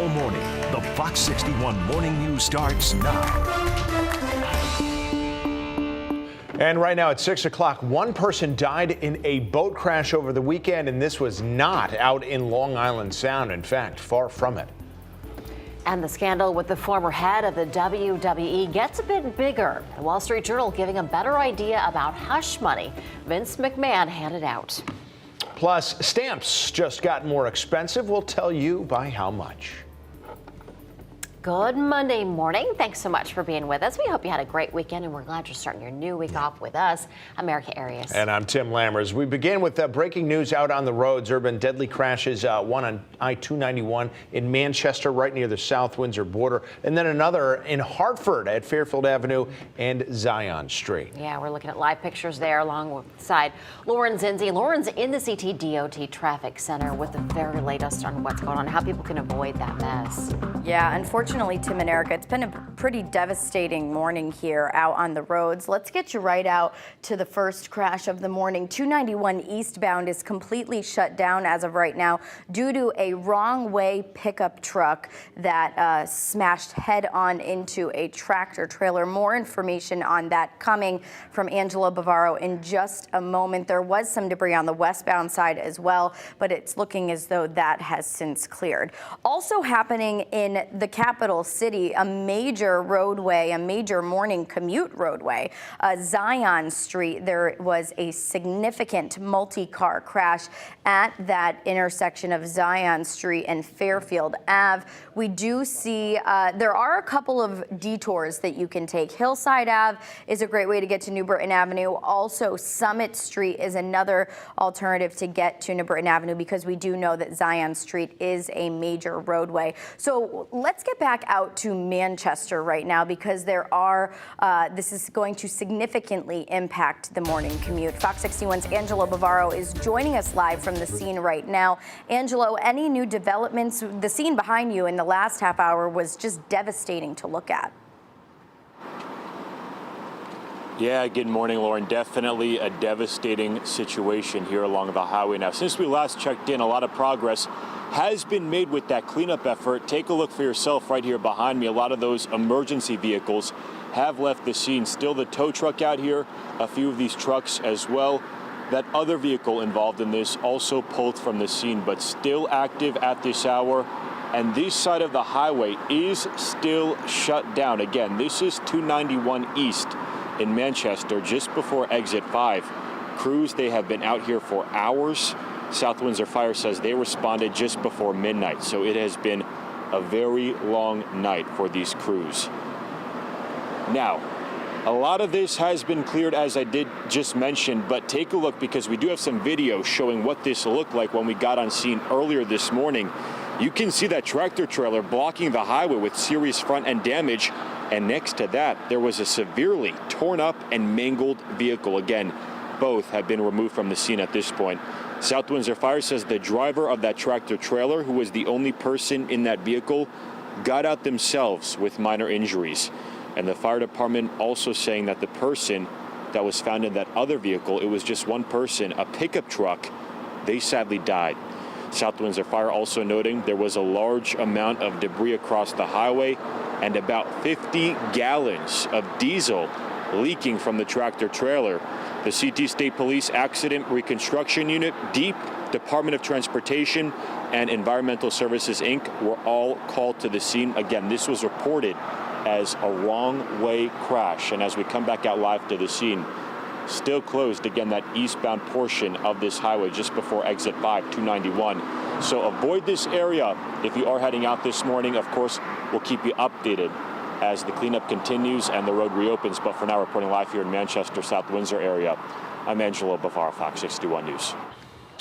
all morning. The Fox 61 Morning News starts now. And right now at 6 o'clock, one person died in a boat crash over the weekend, and this was not out in Long Island Sound. In fact, far from it. And the scandal with the former head of the WWE gets a bit bigger. The Wall Street Journal giving a better idea about hush money Vince McMahon handed out. Plus, stamps just got more expensive. We'll tell you by how much. Good Monday morning. Thanks so much for being with us. We hope you had a great weekend, and we're glad you're starting your new week off with us. I'm Erica Arias. And I'm Tim Lammers. We begin with breaking news out on the roads. Urban deadly crashes, one on I-291 in Manchester, right near the South Windsor border, and then another in Hartford at Fairfield Avenue and Zion Street. Yeah, we're looking at live pictures there alongside Lauren Zinzi. Lauren's in the CTDOT Traffic Center with the very latest on what's going on, how people can avoid that mess. Yeah, unfortunately, Tim and Erica, it's been a pretty devastating morning here out on the roads. Let's get you right out to the first crash of the morning. 291 eastbound is completely shut down as of right now due to a wrong-way pickup truck that smashed head-on into a tractor trailer. More information on that coming from Angela Bavaro in just a moment. There was some debris on the westbound side as well, but it's looking as though that has since cleared. Also happening in the capital city, a major roadway, a major morning commute roadway, Zion Street. There was a significant multi-car crash at that intersection of Zion Street and Fairfield Ave. We do see there are a couple of detours that you can take. Hillside Ave is a great way to get to New Britain Avenue. Also, Summit Street is another alternative to get to New Britain Avenue because we do know that Zion Street is a major roadway. So let's get back out to Manchester right now because there are this is going to significantly impact the morning commute. Fox 61's Angelo Bavaro is joining us live from the scene right now. Angelo, any new developments? The scene behind you in the last half hour was just devastating to look at. Yeah, good morning, Lauren. Definitely a devastating situation here along the highway. Now, since we last checked in, a lot of progress has been made with that cleanup effort. Take a look for yourself right here behind me. A lot of those emergency vehicles have left the scene. Still the tow truck out here, a few of these trucks as well. That other vehicle involved in this also pulled from the scene, but still active at this hour. And this side of the highway is still shut down. Again, this is 291 East in Manchester, just before exit 5. Crews, they have been out here for hours. South Windsor Fire says they responded just before midnight. So it has been a very long night for these crews. Now, a lot of this has been cleared, as I did just mention, but take a look because we do have some video showing what this looked like when we got on scene earlier this morning. You can see that tractor trailer blocking the highway with serious front end damage. And next to that, there was a severely torn up and mangled vehicle. Again, both have been removed from the scene at this point. South Windsor Fire says the driver of that tractor trailer, who was the only person in that vehicle, got out themselves with minor injuries. And the fire department also saying that the person that was found in that other vehicle, it was just one person, a pickup truck, they sadly died. South Windsor Fire also noting there was a large amount of debris across the highway and about 50 gallons of diesel leaking from the tractor trailer. The CT State Police Accident Reconstruction Unit, DEEP, Department of Transportation, and Environmental Services, Inc. were all called to the scene. Again, this was reported as a wrong-way crash. And as we come back out live to the scene, still closed, again, that eastbound portion of this highway just before exit 5, 291. So avoid this area if you are heading out this morning. Of course, we'll keep you updated as the cleanup continues and the road reopens. But for now, reporting live here in Manchester, South Windsor area, I'm Angelo Bavaro, Fox 61 News.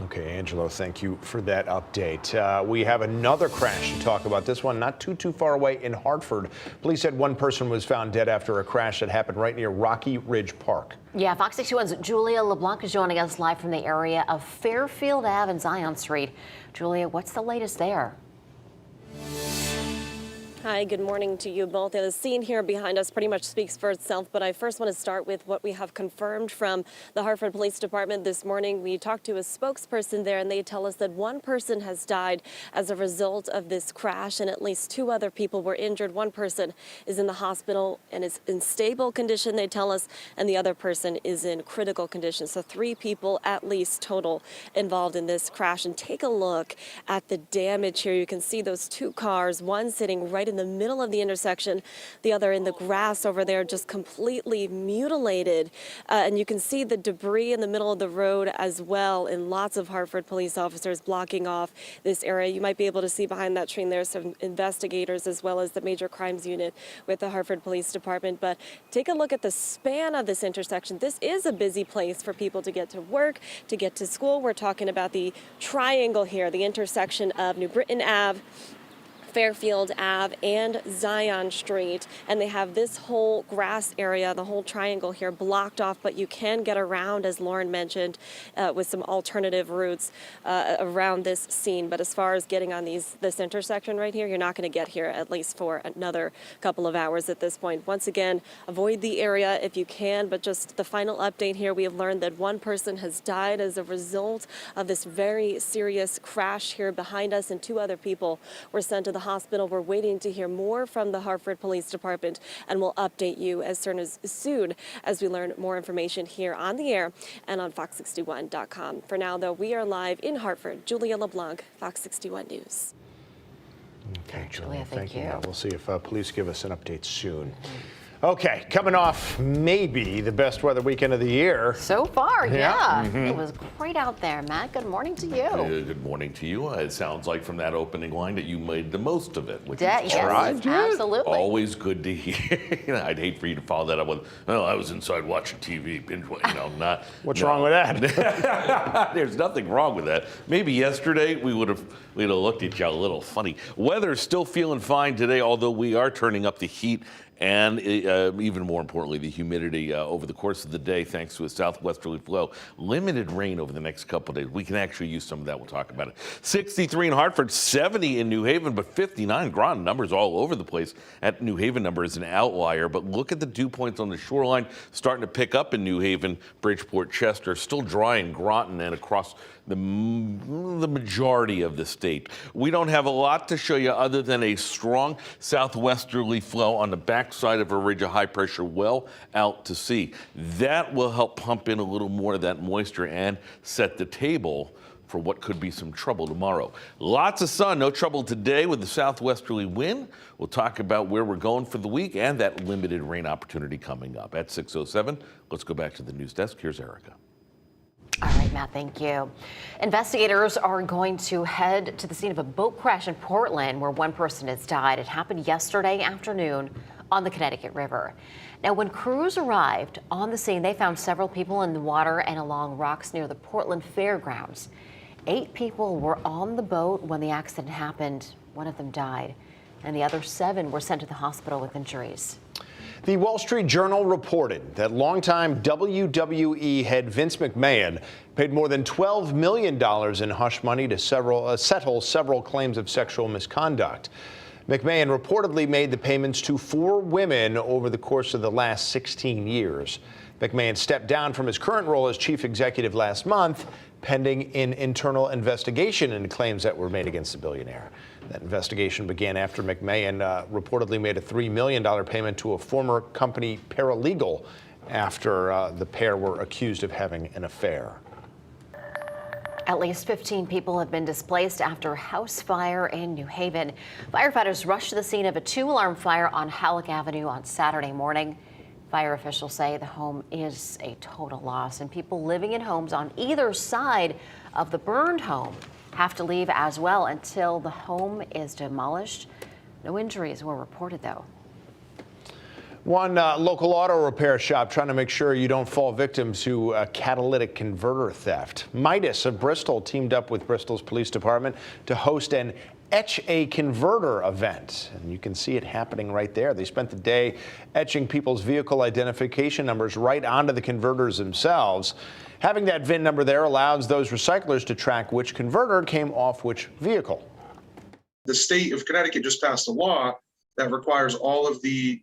Okay, Angelo, thank you for that update. We have another crash to talk about. This one not too far away in Hartford. Police said one person was found dead after a crash that happened right near Rocky Ridge Park. Yeah, Fox 61's Julia LeBlanc is joining us live from the area of Fairfield Ave and Zion Street. Julia, what's the latest there? Hi, good morning to you both. The scene here behind us pretty much speaks for itself, but I first want to start with what we have confirmed from the Hartford Police Department this morning. We talked to a spokesperson there, and they tell us that one person has died as a result of this crash, and at least 2 other people were injured. One person is in the hospital and is in stable condition, they tell us, and the other person is in critical condition. So 3 people at least total involved in this crash. And take a look at the damage here. You can see those 2 cars, one sitting right in the middle of the intersection, the other in the grass over there, just completely mutilated. And you can see the debris in the middle of the road as well, and lots of Hartford police officers blocking off this area. You might be able to see behind that tree there some investigators as well as the major crimes unit with the Hartford Police Department. But take a look at the span of this intersection. This is a busy place for people to get to work, to get to school. We're talking about the triangle here, the intersection of New Britain Ave, Fairfield Ave, and Zion Street, and they have this whole grass area, the whole triangle here blocked off, but you can get around, as Lauren mentioned, with some alternative routes around this scene. But as far as getting on this intersection right here, you're not going to get here at least for another couple of hours at this point. Once again, avoid the area if you can, but just the final update here, we have learned that one person has died as a result of this very serious crash here behind us, and 2 other people were sent to the hospital. We're waiting to hear more from the Hartford Police Department, and we'll update you as soon as we learn more information here on the air and on Fox61.com. For now, though, we are live in Hartford. Julia LeBlanc, Fox 61 News. Okay, Julia, thank you. We'll see if police give us an update soon. Okay, coming off maybe the best weather weekend of the year. So far, yeah. Mm-hmm. It was great out there, Matt. Good morning to you. Good morning to you. It sounds like from that opening line that you made the most of it. Which is Yes, absolutely. always good to hear. I'd hate for you to follow that up with, "Well, I was inside watching TV, binge, not." What's wrong with that? There's nothing wrong with that. Maybe yesterday we'd have looked at you a little funny. Weather's still feeling fine today, although we are turning up the heat. And even more importantly, the humidity over the course of the day, thanks to a southwesterly flow. Limited rain over the next couple of days. We can actually use some of that. We'll talk about it. 63 in Hartford, 70 in New Haven, but 59 Groton. Numbers all over the place. At New Haven number is an outlier, but look at the dew points on the shoreline starting to pick up in New Haven, Bridgeport, Chester. Still dry in Groton and across the majority of the state. We don't have a lot to show you other than a strong southwesterly flow on the backside of a ridge of high pressure well out to sea. That will help pump in a little more of that moisture and set the table for what could be some trouble tomorrow. Lots of sun, no trouble today with the southwesterly wind. We'll talk about where we're going for the week and that limited rain opportunity coming up at 6:07. Let's go back to the news desk. Here's Erica. All right, Matt, thank you. Investigators are going to head to the scene of a boat crash in Portland where one person has died. It happened yesterday afternoon on the Connecticut River. Now, when crews arrived on the scene, they found several people in the water and along rocks near the Portland Fairgrounds. 8 people were on the boat when the accident happened. One of them died, and the other 7 were sent to the hospital with injuries. The Wall Street Journal reported that longtime WWE head Vince McMahon paid more than $12 million in hush money to settle several claims of sexual misconduct. McMahon reportedly made the payments to 4 women over the course of the last 16 years. McMahon stepped down from his current role as chief executive last month, pending an internal investigation into claims that were made against the billionaire. That investigation began after McMahon reportedly made a $3 million payment to a former company paralegal after the pair were accused of having an affair. At least 15 people have been displaced after a house fire in New Haven. Firefighters rushed to the scene of a 2-alarm fire on Halleck Avenue on Saturday morning. Fire officials say the home is a total loss, and people living in homes on either side of the burned home have to leave as well until the home is demolished. No injuries were reported, though. One local auto repair shop trying to make sure you don't fall victim to catalytic converter theft. Midas of Bristol teamed up with Bristol's police department to host an Etch a Converter event, and you can see it happening right there. They spent the day etching people's vehicle identification numbers right onto the converters themselves. Having that VIN number there allows those recyclers to track which converter came off which vehicle. The state of Connecticut just passed a law that requires all of the,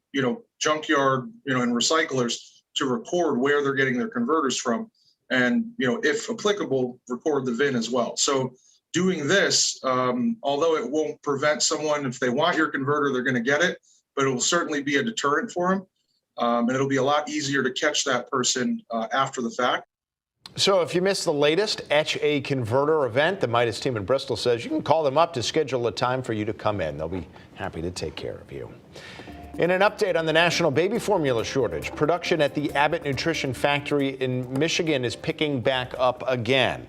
junkyard, and recyclers to record where they're getting their converters from. And, if applicable, record the VIN as well. So doing this, although it won't prevent someone, if they want your converter, they're going to get it, but it will certainly be a deterrent for them. And it'll be a lot easier to catch that person after the fact. So if you missed the latest Etch a Converter event, the Midas team in Bristol says you can call them up to schedule a time for you to come in. They'll be happy to take care of you. In an update on the national baby formula shortage, production at the Abbott Nutrition Factory in Michigan is picking back up again.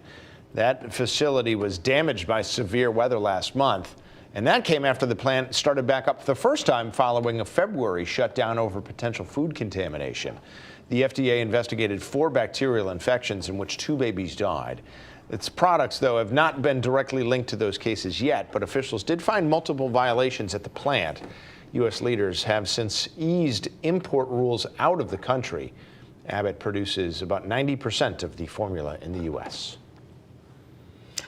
That facility was damaged by severe weather last month, and that came after the plant started back up the first time following a February shutdown over potential food contamination. The FDA investigated 4 bacterial infections in which 2 babies died. Its products, though, have not been directly linked to those cases yet, but officials did find multiple violations at the plant. U.S. leaders have since eased import rules out of the country. Abbott produces about 90% of the formula in the U.S.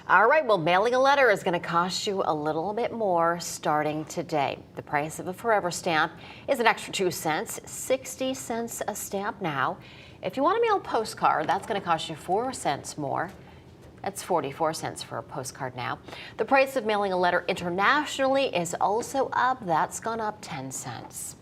All right, well, mailing a letter is going to cost you a little bit more starting today. The price of a Forever stamp is an extra 2 cents, 60 cents a stamp now. If you want to mail a postcard, that's going to cost you 4 cents more. That's 44 cents for a postcard now. The price of mailing a letter internationally is also up. That's gone up 10 cents.